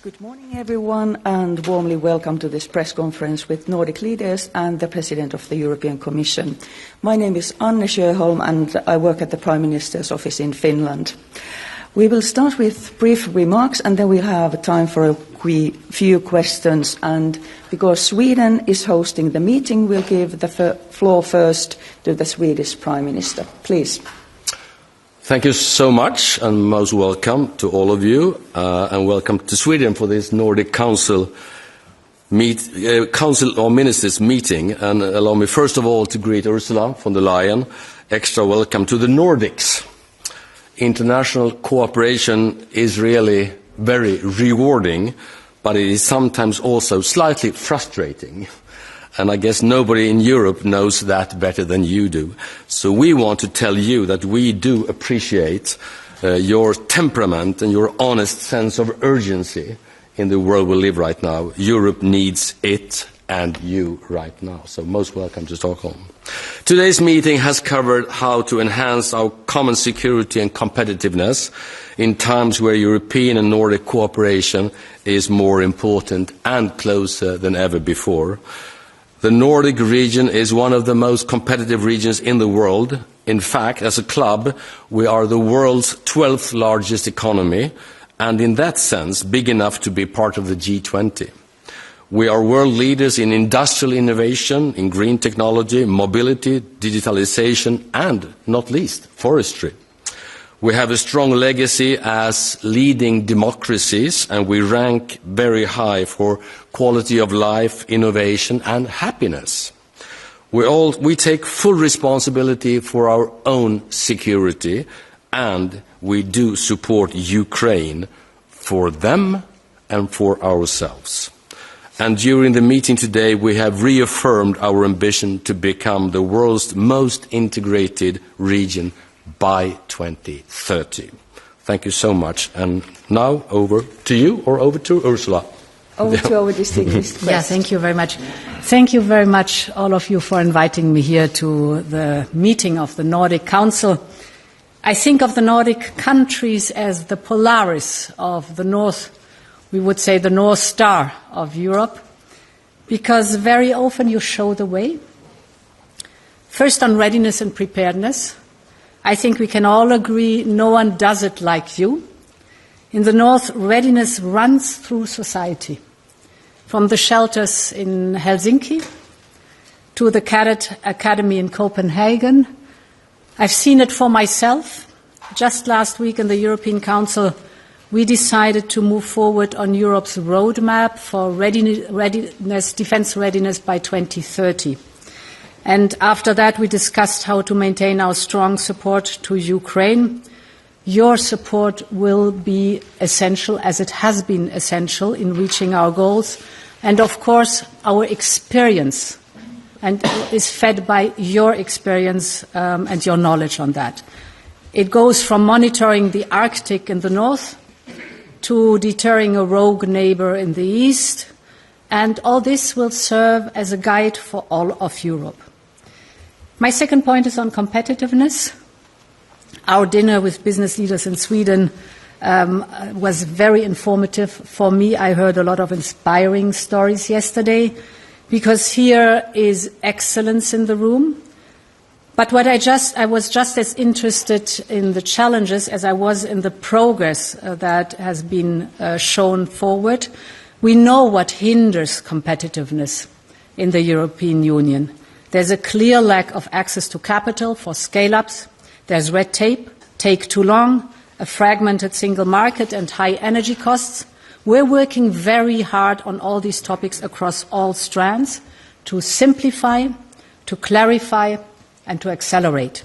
Good morning, everyone, and warmly welcome to this press conference with Nordic leaders and the President of the European Commission. My name is Anne Sjöholm, and I work at the Prime Minister's office in Finland. We will start with brief remarks, and then we'll have time for a few questions. And because Sweden is hosting the meeting, we'll give the floor first to the Swedish Prime Minister. Please. Thank you so much, and most welcome to all of you, and welcome to Sweden for this Nordic Council Council or Ministers meeting. And allow me first of all to greet Ursula von der Leyen. Extra welcome to the Nordics. International cooperation is really very rewarding, but it is sometimes also slightly frustrating. And I guess nobody in Europe knows that better than you do. So we want to tell you that we do appreciate your temperament and your honest sense of urgency in the world we live right now. Europe needs it and you right now. So most welcome to Stockholm. Today's meeting has covered how to enhance our common security and competitiveness in times where European and Nordic cooperation is more important and closer than ever before. The Nordic region is one of the most competitive regions in the world. In fact, as a club, we are the world's 12th largest economy, and in that sense, big enough to be part of the G20. We are world leaders in industrial innovation, in green technology, mobility, digitalization, and, not least, forestry. We have a strong legacy as leading democracies, and we rank very high for quality of life, innovation, and happiness. We take full responsibility for our own security, and we do support Ukraine for them and for ourselves. And during the meeting today, we have reaffirmed our ambition to become the world's most integrated region by 2030. Thank you so much. And now over to you, or over to Ursula. Over to our distinguished guest. Yeah, thank you very much. Thank you very much, all of you, for inviting me here to the meeting of the Nordic Council. I think of the Nordic countries as the Polaris of the North, we would say the North Star of Europe, because very often you show the way. First on readiness and preparedness. I think we can all agree no one does it like you. In the North, readiness runs through society. From the shelters in Helsinki to the Cadet Academy in Copenhagen. I've seen it for myself. Just last week in the European Council, we decided to move forward on Europe's roadmap for defence readiness by 2030. And after that, we discussed how to maintain our strong support to Ukraine. Your support will be essential, as it has been essential in reaching our goals. And of course, our experience and is fed by your experience and your knowledge on that. It goes from monitoring the Arctic in the north to deterring a rogue neighbor in the east. And all this will serve as a guide for all of Europe. My second point is on competitiveness. Our dinner with business leaders in Sweden was very informative for me. I heard a lot of inspiring stories yesterday, because here is excellence in the room. But I was just as interested in the challenges as I was in the progress that has been shown forward. We know what hinders competitiveness in the European Union. There's a clear lack of access to capital for scale-ups. There's red tape, take too long, a fragmented single market and high energy costs. We're working very hard on all these topics across all strands to simplify, to clarify, and to accelerate.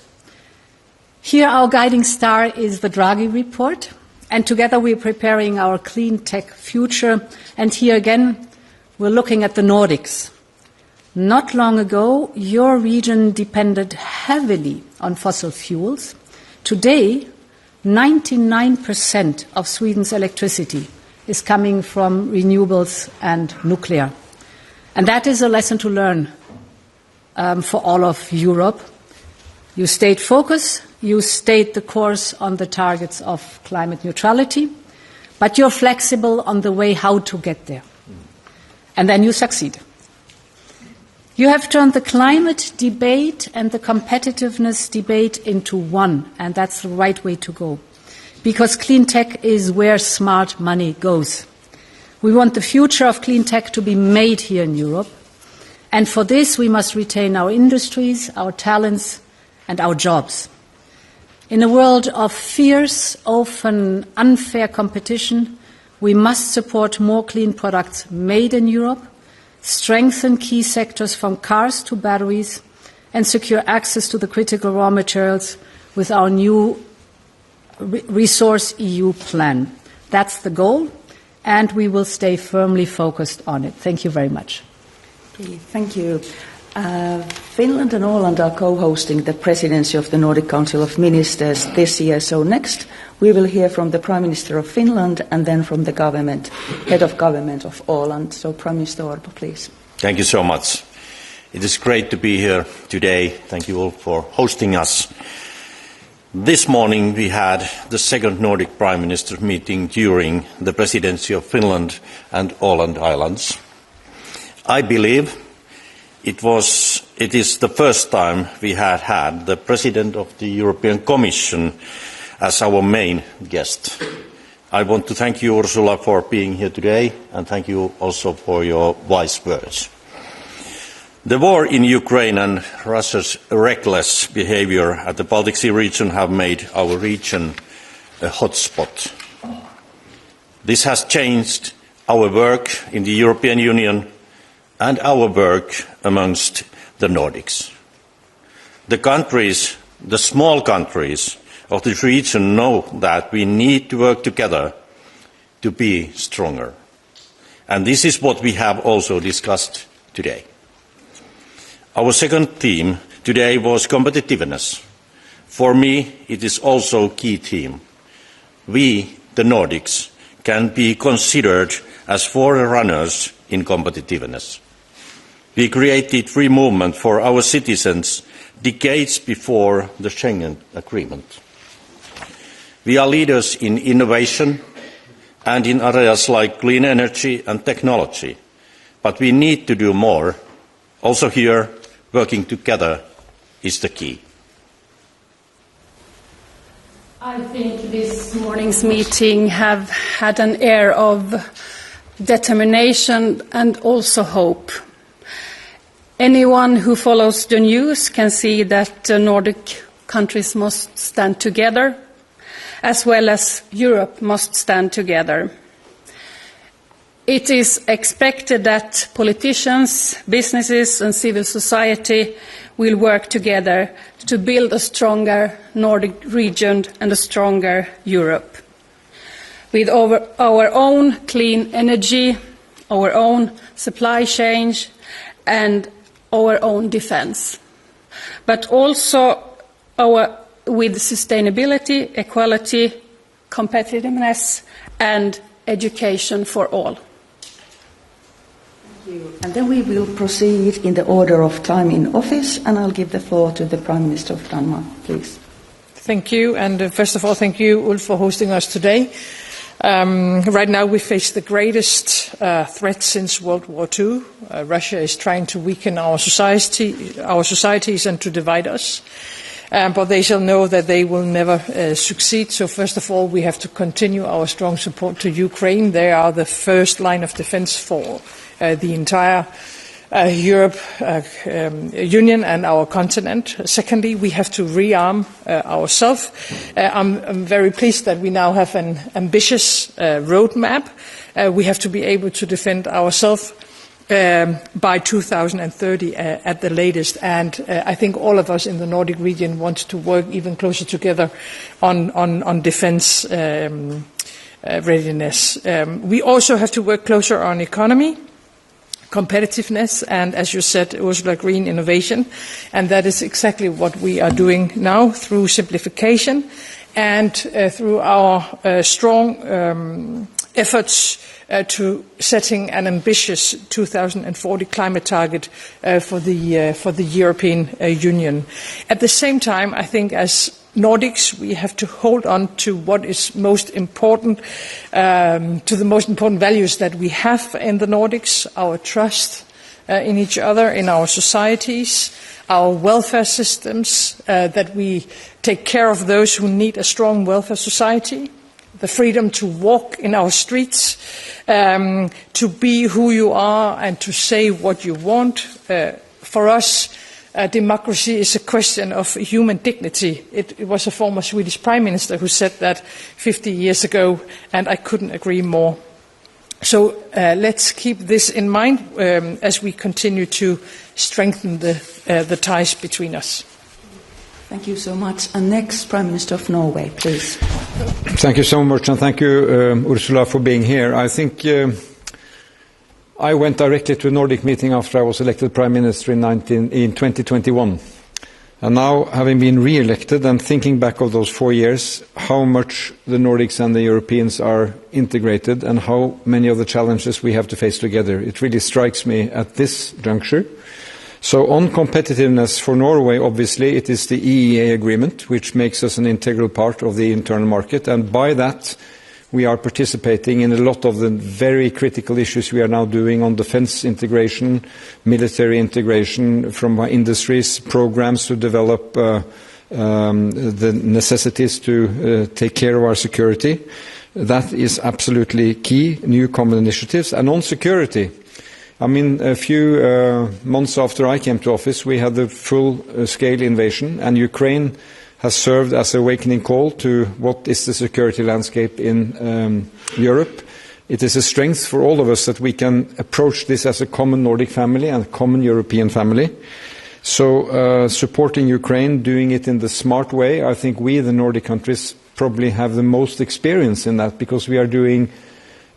Here our guiding star is the Draghi report, and together we're preparing our clean tech future. And here again, we're looking at the Nordics. Not long ago, your region depended heavily on fossil fuels. Today, 99% of Sweden's electricity is coming from renewables and nuclear. And that is a lesson to learn for all of Europe. You stayed focused, you stayed the course on the targets of climate neutrality, but you're flexible on the way how to get there. And then you succeed. You have turned the climate debate and the competitiveness debate into one, and that's the right way to go. Because clean tech is where smart money goes. We want the future of clean tech to be made here in Europe, and for this we must retain our industries, our talents, and our jobs. In a world of fierce, often unfair competition, we must support more clean products made in Europe, strengthen key sectors from cars to batteries, and secure access to the critical raw materials with our new Resource EU plan. That's the goal, and we will stay firmly focused on it. Thank you very much. Okay, thank you. Finland and Åland are co-hosting the presidency of the Nordic Council of Ministers this year. So next we will hear from the Prime Minister of Finland and then from the government, head of government of Åland. So Prime Minister Orpo, please. Thank you so much. It is great to be here today. Thank you all for hosting us. This morning we had the second Nordic Prime Minister meeting during the presidency of Finland and Åland Islands. I believe it is the first time we had the President of the European Commission as our main guest. I want to thank you, Ursula, for being here today, and thank you also for your wise words. The war in Ukraine and Russia's reckless behaviour at the Baltic Sea region have made our region a hotspot. This has changed our work in the European Union and our work amongst the Nordics. The small countries of this region know that we need to work together to be stronger. And this is what we have also discussed today. Our second theme today was competitiveness. For me, it is also a key theme. We, the Nordics, can be considered as forerunners in competitiveness. We created free movement for our citizens decades before the Schengen Agreement. We are leaders in innovation and in areas like clean energy and technology, but we need to do more. Also here, working together is the key. I think this morning's meeting have had an air of determination and also hope. Anyone who follows the news can see that the Nordic countries must stand together, as well as Europe must stand together. It is expected that politicians, businesses and civil society will work together to build a stronger Nordic region and a stronger Europe. With our own clean energy, our own supply chain and our own defence, but also with sustainability, equality, competitiveness and education for all. Thank you. And then we will proceed in the order of time in office, and I'll give the floor to the Prime Minister of Denmark, please. Thank you, and first of all, thank you, Ulf, for hosting us today. Right now we face the greatest threat since World War II. Russia is trying to weaken our societies and to divide us. But they shall know that they will never succeed. So first of all, we have to continue our strong support to Ukraine. They are the first line of defence for the entire Europe Union and our continent. Secondly, we have to rearm ourselves. I'm very pleased that we now have an ambitious roadmap. We have to be able to defend ourselves by 2030 at the latest, and I think all of us in the Nordic region want to work even closer together on defence readiness. We also have to work closer on economy, competitiveness, and as you said, Ursula, green innovation, and that is exactly what we are doing now through simplification and through our strong efforts to setting an ambitious 2040 climate target for the European Union. At the same time, I think as Nordics, we have to hold on to what is most important, to the most important values that we have in the Nordics, our trust in each other, in our societies, our welfare systems, that we take care of those who need a strong welfare society, the freedom to walk in our streets, to be who you are and to say what you want. For us, democracy is a question of human dignity. It was a former Swedish Prime Minister who said that 50 years ago, and I couldn't agree more. So let's keep this in mind as we continue to strengthen the ties between us. Thank you so much. And next, Prime Minister of Norway, please. Thank you so much, and thank you, Ursula, for being here. I think I went directly to a Nordic meeting after I was elected Prime Minister in 2021. And now, having been re-elected and thinking back of those 4 years, how much the Nordics and the Europeans are integrated and how many of the challenges we have to face together, it really strikes me at this juncture. So on competitiveness for Norway, obviously, it is the EEA agreement, which makes us an integral part of the internal market. And by that, we are participating in a lot of the very critical issues we are now doing on defense integration, military integration from our industries, programs to develop the necessities to take care of our security. That is absolutely key, new common initiatives. And on security, I mean, a few months after I came to office, we had the full-scale invasion, and Ukraine has served as an awakening call to what is the security landscape in Europe. It is a strength for all of us that we can approach this as a common Nordic family and a common European family. So supporting Ukraine, doing it in the smart way, I think we, the Nordic countries, probably have the most experience in that, because we are doing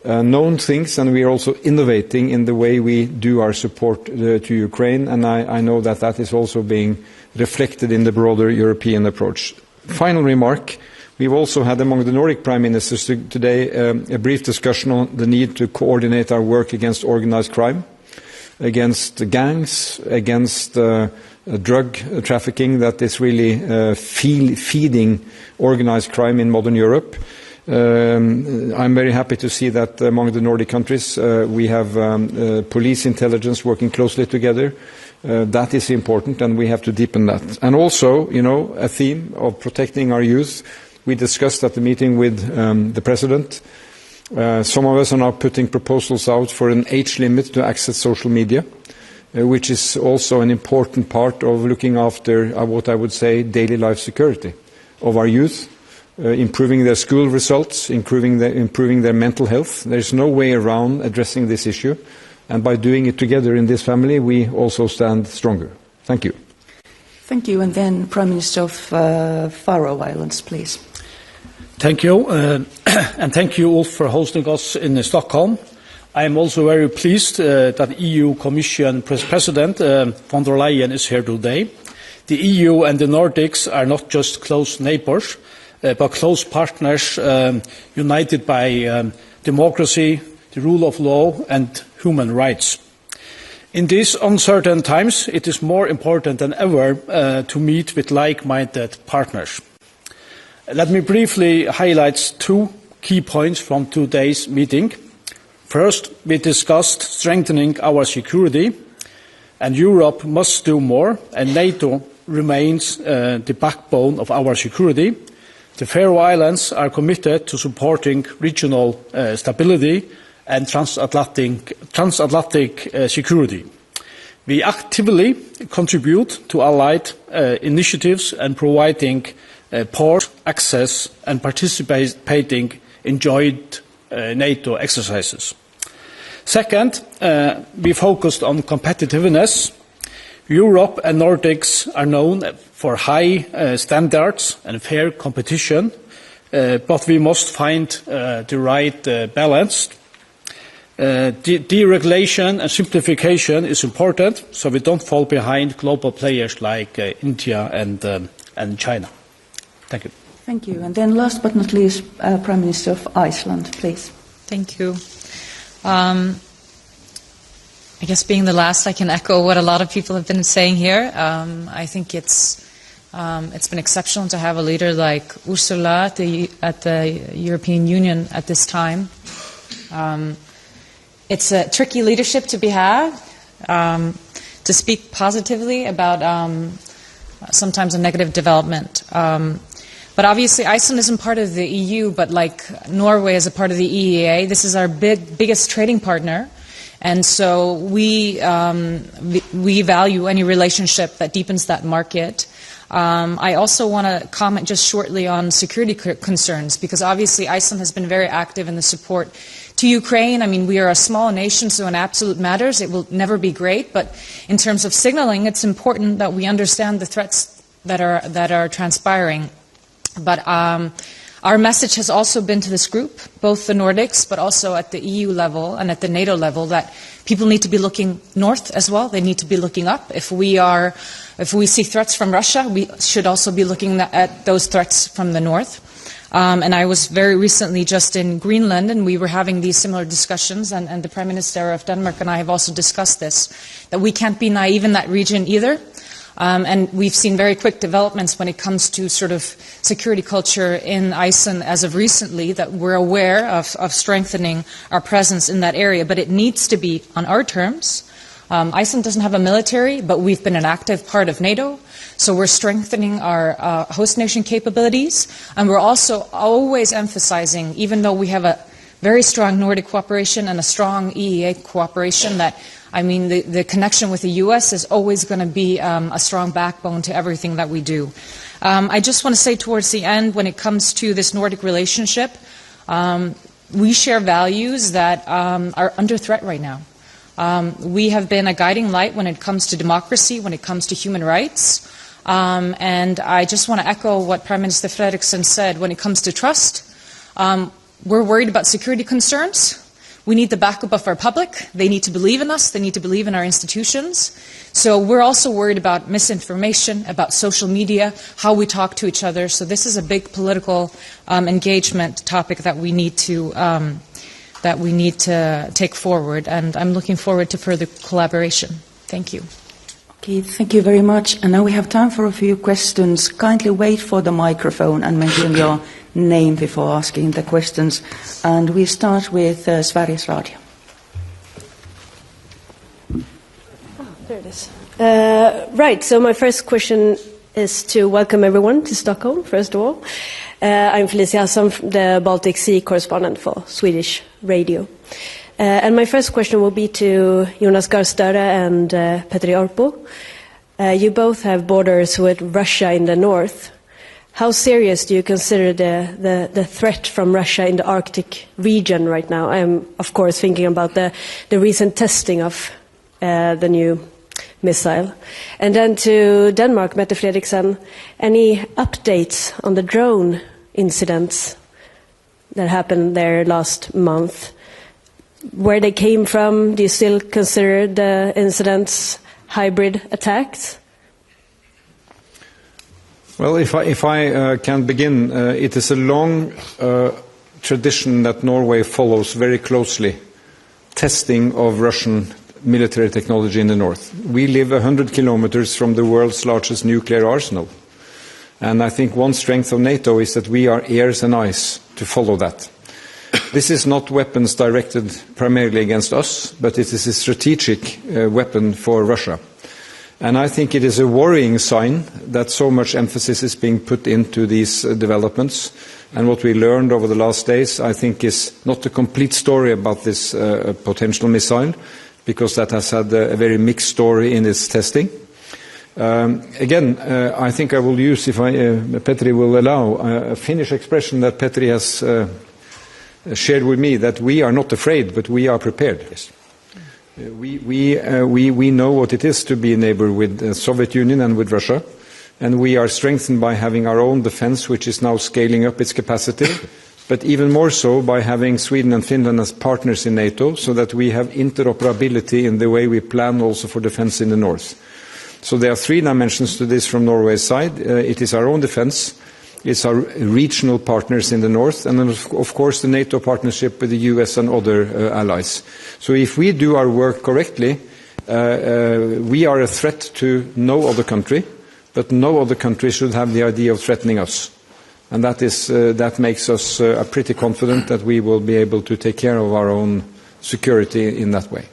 known things, and we are also innovating in the way we do our support to Ukraine, and I know that that is also being reflected in the broader European approach. Final remark, we've also had among the Nordic Prime Ministers today a brief discussion on the need to coordinate our work against organised crime, against gangs, against drug trafficking that is really feeding organised crime in modern Europe. I'm very happy to see that among the Nordic countries we have police intelligence working closely together. That is important, and we have to deepen that. And also, you know, a theme of protecting our youth. We discussed at the meeting with the President. Some of us are now putting proposals out for an age limit to access social media, which is also an important part of looking after what I would say daily life security of our youth. Improving their school results, improving their mental health. There's no way around addressing this issue. And by doing it together in this family, we also stand stronger. Thank you. Thank you. And then Prime Minister of Faroe Islands, please. Thank you. And thank you all for hosting us in Stockholm. I am also very pleased that EU Commission President von der Leyen is here today. The EU and the Nordics are not just close neighbours, but close partners united by democracy, the rule of law and human rights. In these uncertain times, it is more important than ever to meet with like-minded partners. Let me briefly highlight two key points from today's meeting. First, we discussed strengthening our security, and Europe must do more, and NATO remains the backbone of our security. The Faroe Islands are committed to supporting regional stability and transatlantic security. We actively contribute to allied initiatives and providing port access and participating in joint NATO exercises. Second, we focused on competitiveness. Europe and Nordics are known for high standards and fair competition, but we must find the right balance. Deregulation and simplification is important, so we don't fall behind global players like India and China. Thank you. Thank you. And then last but not least, Prime Minister of Iceland, please. Thank you. I guess being the last, I can echo what a lot of people have been saying here. I think it's been exceptional to have a leader like Ursula at the European Union at this time. It's a tricky leadership to have, to speak positively about sometimes a negative development. But obviously Iceland isn't part of the EU, but like Norway is a part of the EEA. This is our biggest trading partner. And so we value any relationship that deepens that market. I also want to comment just shortly on security concerns, because obviously Iceland has been very active in the support to Ukraine. I mean, we are a small nation, so in absolute matters, it will never be great. But in terms of signaling, it's important that we understand the threats that are transpiring. But our message has also been to this group, both the Nordics, but also at the EU level and at the NATO level, that people need to be looking north as well. They need to be looking up. If we see threats from Russia, we should also be looking at those threats from the north. And I was very recently just in Greenland, and we were having these similar discussions, and the Prime Minister of Denmark and I have also discussed this, that we can't be naive in that region either. And we've seen very quick developments when it comes to sort of security culture in Iceland as of recently, that we're aware of strengthening our presence in that area. But it needs to be on our terms. Iceland doesn't have a military, but we've been an active part of NATO. So we're strengthening our host nation capabilities. And we're also always emphasizing, even though we have a very strong Nordic cooperation and a strong EEA cooperation, that I mean, the connection with the U.S. is always going to be a strong backbone to everything that we do. I just want to say towards the end, when it comes to this Nordic relationship, we share values that are under threat right now. We have been a guiding light when it comes to democracy, when it comes to human rights. And I just want to echo what Prime Minister Frederiksen said. When it comes to trust, we're worried about security concerns. We need the backup of our public. They need to believe in us. They need to believe in our institutions. So we're also worried about misinformation, about social media, how we talk to each other. So this is a big political engagement topic that we need to take forward. And I'm looking forward to further collaboration. Thank you. Okay, thank you very much. And now we have time for a few questions. Kindly wait for the microphone and mention your name before asking the questions. And we start with Sveriges Radio. Oh, there it is. Right, so my first question is to welcome everyone to Stockholm, first of all. I'm Felicia Hassan, the Baltic Sea correspondent for Swedish radio. And my first question will be to Jonas Gahr Støre and Petteri Orpo. You both have borders with Russia in the north. How serious do you consider the threat from Russia in the Arctic region right now? I'm, of course, thinking about the recent testing of the new missile. And then to Denmark, Mette Frederiksen, any updates on the drone incidents that happened there last month? Where they came from? Do you still consider the incidents hybrid attacks? Well, if I can begin, it is a long tradition that Norway follows very closely testing of Russian military technology in the north. We live 100 kilometers from the world's largest nuclear arsenal. And I think one strength of NATO is that we are ears and eyes to follow that. This is not weapons directed primarily against us, but it is a strategic weapon for Russia. And I think it is a worrying sign that so much emphasis is being put into these developments. And what we learned over the last days, I think, is not the complete story about this potential missile, because that has had a very mixed story in its testing. Again, I think I will use, if Petteri will allow, a Finnish expression that Petteri has shared with me, that we are not afraid, but we are prepared. Yes. We know what it is to be a neighbor with the Soviet Union and with Russia, and we are strengthened by having our own defense, which is now scaling up its capacity, but even more so by having Sweden and Finland as partners in NATO, so that we have interoperability in the way we plan also for defense in the north. So there are three dimensions to this from Norway's side. It is our own defense, It's our regional partners in the north, and then of course the NATO partnership with the US and other allies. So if we do our work correctly, we are a threat to no other country, but no other country should have the idea of threatening us. And that makes us pretty confident that we will be able to take care of our own security in that way.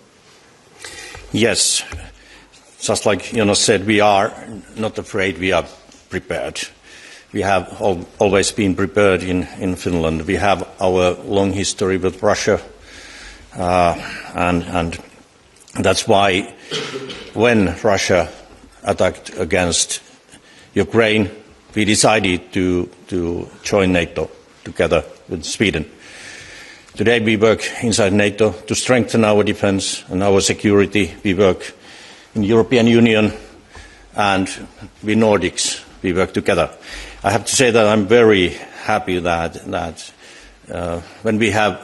Yes, just like Jonas said, we are not afraid, we are prepared. We have always been prepared in Finland. We have our long history with Russia, and that's why when Russia attacked against Ukraine, we decided to join NATO together with Sweden. Today we work inside NATO to strengthen our defense and our security. We work in the European Union, and we Nordics, we work together. I have to say that I'm very happy that when we have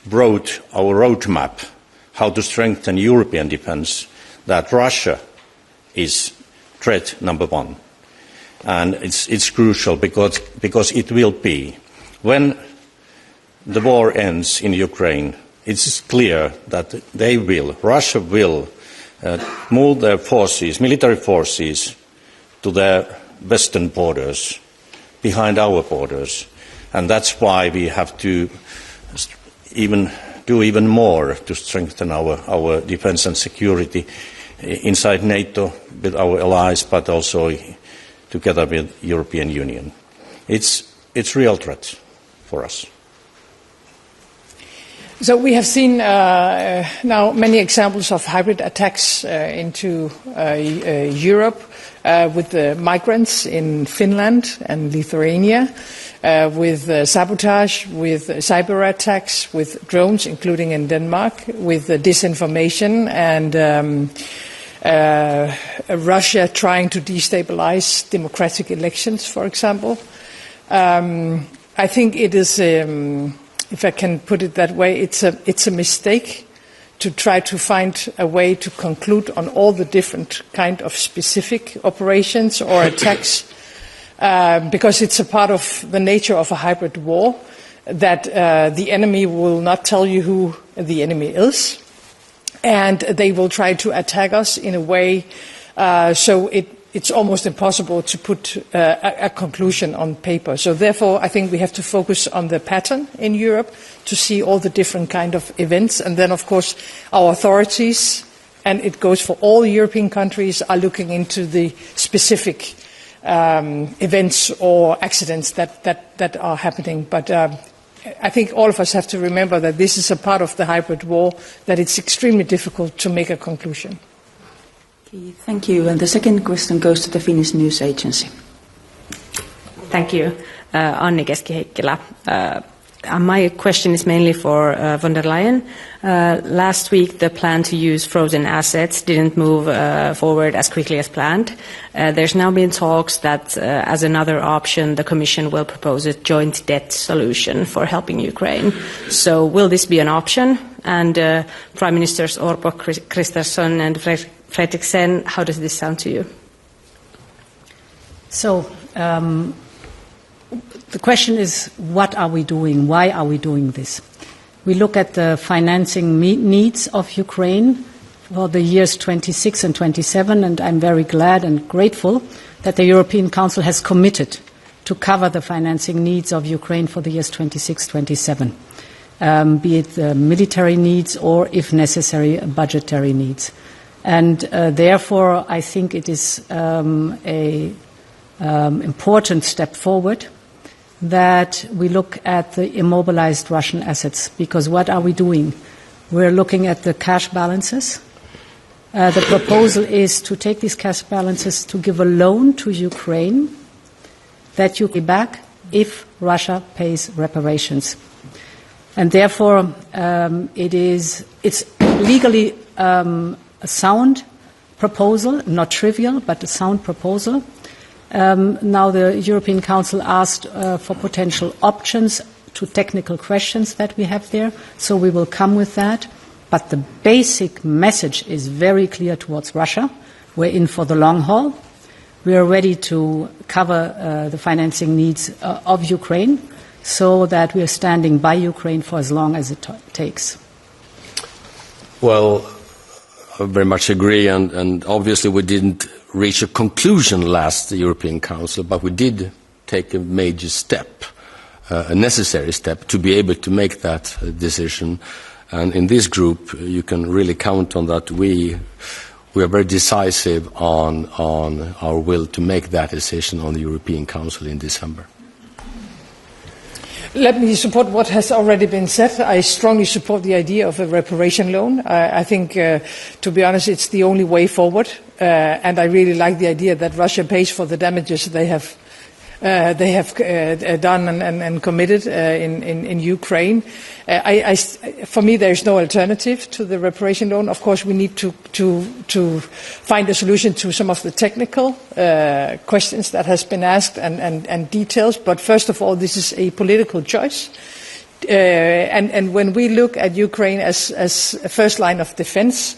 brought our roadmap how to strengthen European defense, that Russia is threat number one. And it's crucial because it will be. When the war ends in Ukraine, it's clear that Russia will move their forces, military forces, to their western borders, behind our borders. And that's why we have to do even more to strengthen our defense and security inside NATO with our allies, but also together with the European Union. It's a real threat for us. So we have seen now many examples of hybrid attacks into Europe with the migrants in Finland and Lithuania, with sabotage, with cyber attacks, with drones, including in Denmark, with disinformation and Russia trying to destabilize democratic elections, for example. I think it is, if I can put it that way, it's a mistake to try to find a way to conclude on all the different kind of specific operations or attacks, because it's a part of the nature of a hybrid war that the enemy will not tell you who the enemy is, and they will try to attack us in a way so it's almost impossible to put a conclusion on paper. So therefore, I think we have to focus on the pattern in Europe to see all the different kind of events. And then, of course, our authorities, and it goes for all European countries, are looking into the specific events or accidents that are happening. But I think all of us have to remember that this is a part of the hybrid war, that it's extremely difficult to make a conclusion. Thank you. And the second question goes to the Finnish news agency. Thank you. Anni Keski-Heikkilä. My question is mainly for von der Leyen. Last week, the plan to use frozen assets didn't move forward as quickly as planned. There's now been talks that, as another option, the Commission will propose a joint debt solution for helping Ukraine. So will this be an option? And Prime Ministers Orpo, Kristersson and Fredriksen, how does this sound to you? So the question is, what are we doing? Why are we doing this? We look at the financing needs of Ukraine for the years 26 and 27, and I'm very glad and grateful that the European Council has committed to cover the financing needs of Ukraine for the years 26-27, be it the military needs or, if necessary, budgetary needs. And therefore, I think it is an important step forward that we look at the immobilized Russian assets, because what are we doing? We're looking at the cash balances. The proposal is to take these cash balances to give a loan to Ukraine that you pay back if Russia pays reparations. And therefore, it's legally a sound proposal, not trivial, but a sound proposal. Now the European Council asked for potential options to technical questions that we have there, so we will come with that. But the basic message is very clear towards Russia. We're in for the long haul. we are ready to cover the financing needs of Ukraine, so that we are standing by Ukraine for as long as it takes. Well, I very much agree, and obviously we didn't reach a conclusion last European Council, but we did take a major step, a necessary step, to be able to make that decision. And in this group, you can really count on that. We are very decisive on our will to make that decision on the European Council in December. Let me support what has already been said. I strongly support the idea of a reparation loan. I think, to be honest, it's the only way forward. And I really like the idea that Russia pays for the damages they have done and committed in Ukraine. For me, there is no alternative to the reparation loan. Of course, we need to find a solution to some of the technical questions that has been asked and details. But first of all, this is a political choice. And when we look at Ukraine as a first line of defense,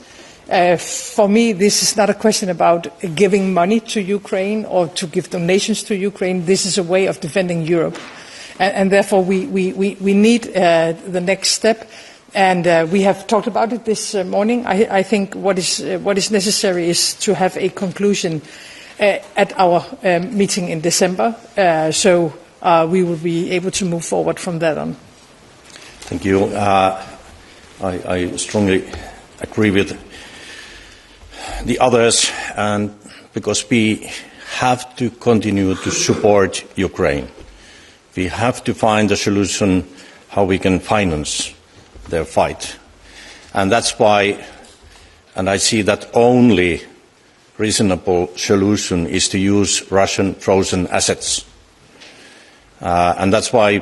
for me, this is not a question about giving money to Ukraine or to give donations to Ukraine. This is a way of defending Europe. And therefore, we need the next step. And we have talked about it this morning. I think what is necessary is to have a conclusion at our meeting in December. So we will be able to move forward from that on. Thank you. I strongly agree with the others, and because we have to continue to support Ukraine. We have to find a solution how we can finance their fight. And that's why, and I see that only reasonable solution is to use Russian frozen assets. And that's why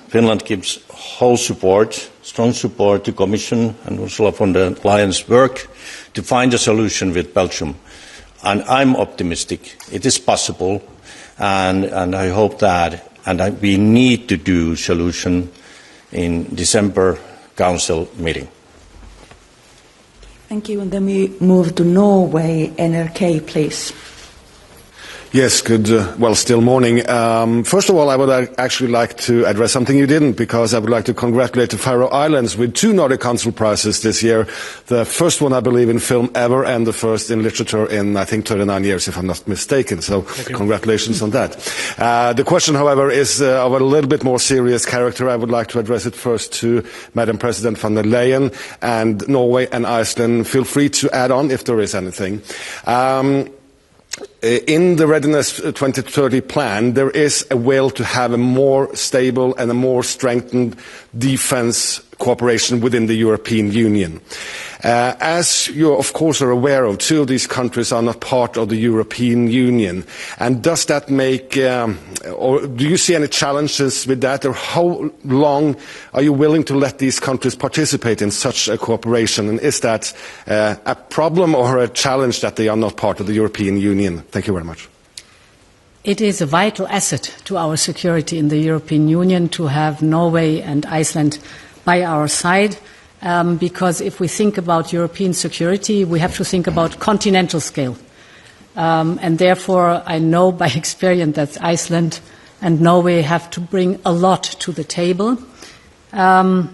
Finland gives whole support, strong support to Commission and Ursula von der Leyen's work to find a solution with Belgium. And I'm optimistic. It is possible, and I hope that, and we need to do solution in December Council meeting. Thank you. And then we move to Norway. NRK, please. Yes, good, still morning. First of all, I would actually like to address something you didn't, because I would like to congratulate the Faroe Islands with 2 Nordic Council prizes this year. The first one, I believe, in film ever, and the first in literature in, I think, 39 years, if I'm not mistaken. So congratulations on that. The question, however, is of a little bit more serious character. I would like to address it first to Madam President von der Leyen, and Norway and Iceland. Feel free to add on if there is anything. In the Readiness 2030 plan, there is a will to have a more stable and a more strengthened defence cooperation within the European Union. As you, of course, are aware of, 2 of these countries are not part of the European Union. And does that make, or do you see any challenges with that, or how long are you willing to let these countries participate in such a cooperation? And is that a problem or a challenge that they are not part of the European Union? Thank you very much. It is a vital asset to our security in the European Union to have Norway and Iceland by our side, because if we think about European security, we have to think about continental scale. And therefore, I know by experience that Iceland and Norway have to bring a lot to the table. Of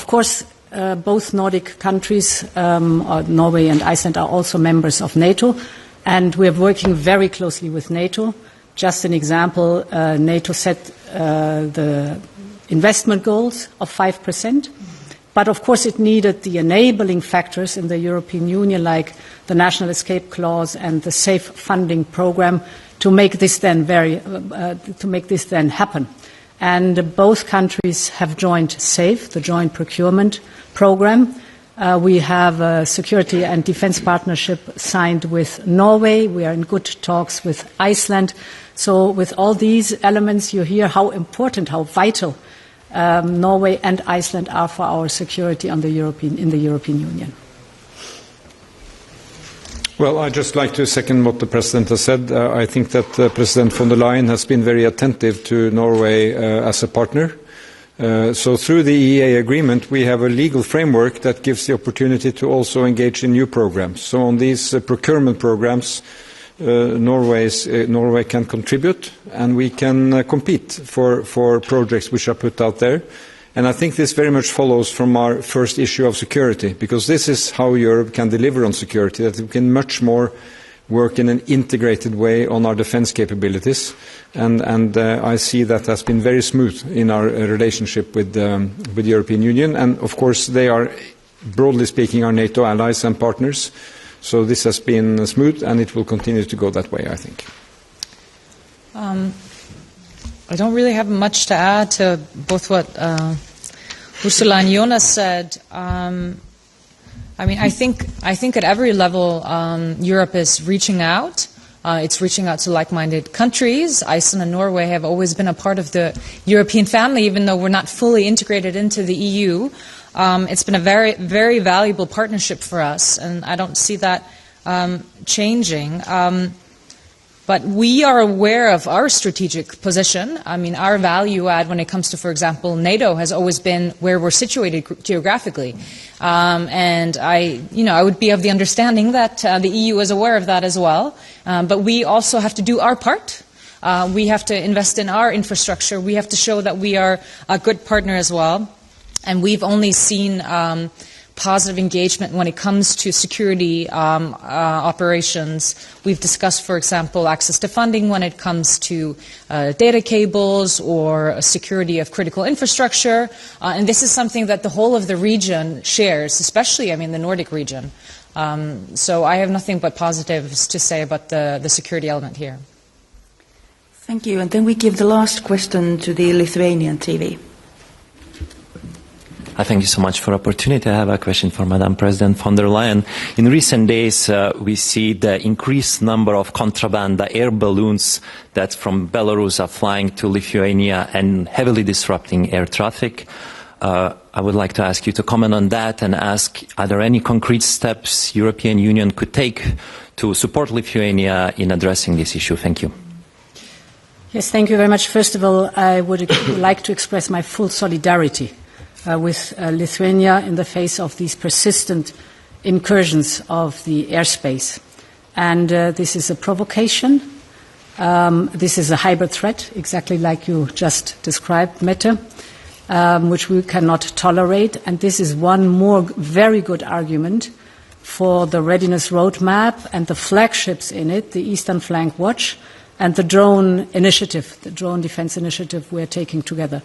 course, both Nordic countries, Norway and Iceland, are also members of NATO, and we are working very closely with NATO. Just an example, NATO set the investment goals of 5%. But of course it needed the enabling factors in the European Union, like the National Escape Clause and the Safe Funding Programme, to make this then happen. And both countries have joined SAFE, the Joint Procurement Programme. We have a security and defence partnership signed with Norway. We are in good talks with Iceland. So with all these elements, you hear how important, how vital Norway and Iceland are for our security in the European Union. Well, I'd just like to second what the President has said. I think that President von der Leyen has been very attentive to Norway as a partner. So through the EEA agreement, we have a legal framework that gives the opportunity to also engage in new programs. So on these procurement programs, Norway can contribute, and we can compete for projects which are put out there. And I think this very much follows from our first issue of security, because this is how Europe can deliver on security, that we can much more work in an integrated way on our defence capabilities. And I see that has been very smooth in our relationship with the European Union. And of course, they are, broadly speaking, our NATO allies and partners. So this has been smooth, and it will continue to go that way, I think. I don't really have much to add to both what Ursula and Jonas said. I mean, I think at every level, Europe is reaching out. It's reaching out to like-minded countries. Iceland and Norway have always been a part of the European family, even though we're not fully integrated into the EU. It's been a very, very valuable partnership for us, and I don't see that changing. But we are aware of our strategic position. I mean, our value add when it comes to, for example, NATO has always been where we're situated geographically. And I would be of the understanding that the EU is aware of that as well. But we also have to do our part. We have to invest in our infrastructure. We have to show that we are a good partner as well. And we've only seen positive engagement when it comes to security operations. We've discussed, for example, access to funding when it comes to data cables or security of critical infrastructure. And this is something that the whole of the region shares, especially, the Nordic region. So I have nothing but positives to say about the security element here. Thank you. And then we give the last question to the Lithuanian TV. Thank you so much for the opportunity. I have a question for Madam President von der Leyen. In recent days, we see the increased number of contraband air balloons that from Belarus are flying to Lithuania and heavily disrupting air traffic. I would like to ask you to comment on that and ask, are there any concrete steps European Union could take to support Lithuania in addressing this issue? Thank you. Yes, thank you very much. First of all, I would like to express my full solidarity with Lithuania in the face of these persistent incursions of the airspace. And this is a provocation. This is a hybrid threat, exactly like you just described, Mette, which we cannot tolerate. And this is one more very good argument for the readiness roadmap and the flagships in it, the Eastern Flank Watch and the drone initiative, the drone defense initiative we're taking together.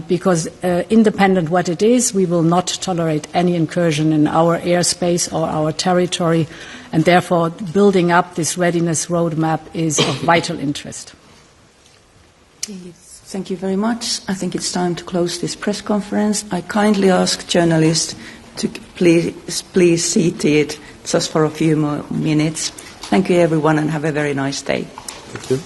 Because independent what it is, we will not tolerate any incursion in our airspace or our territory, and therefore building up this readiness roadmap is of vital interest. Thank you very much. I think it's time to close this press conference. I kindly ask journalists to please seated just for a few more minutes. Thank you everyone and have a very nice day. Thank you.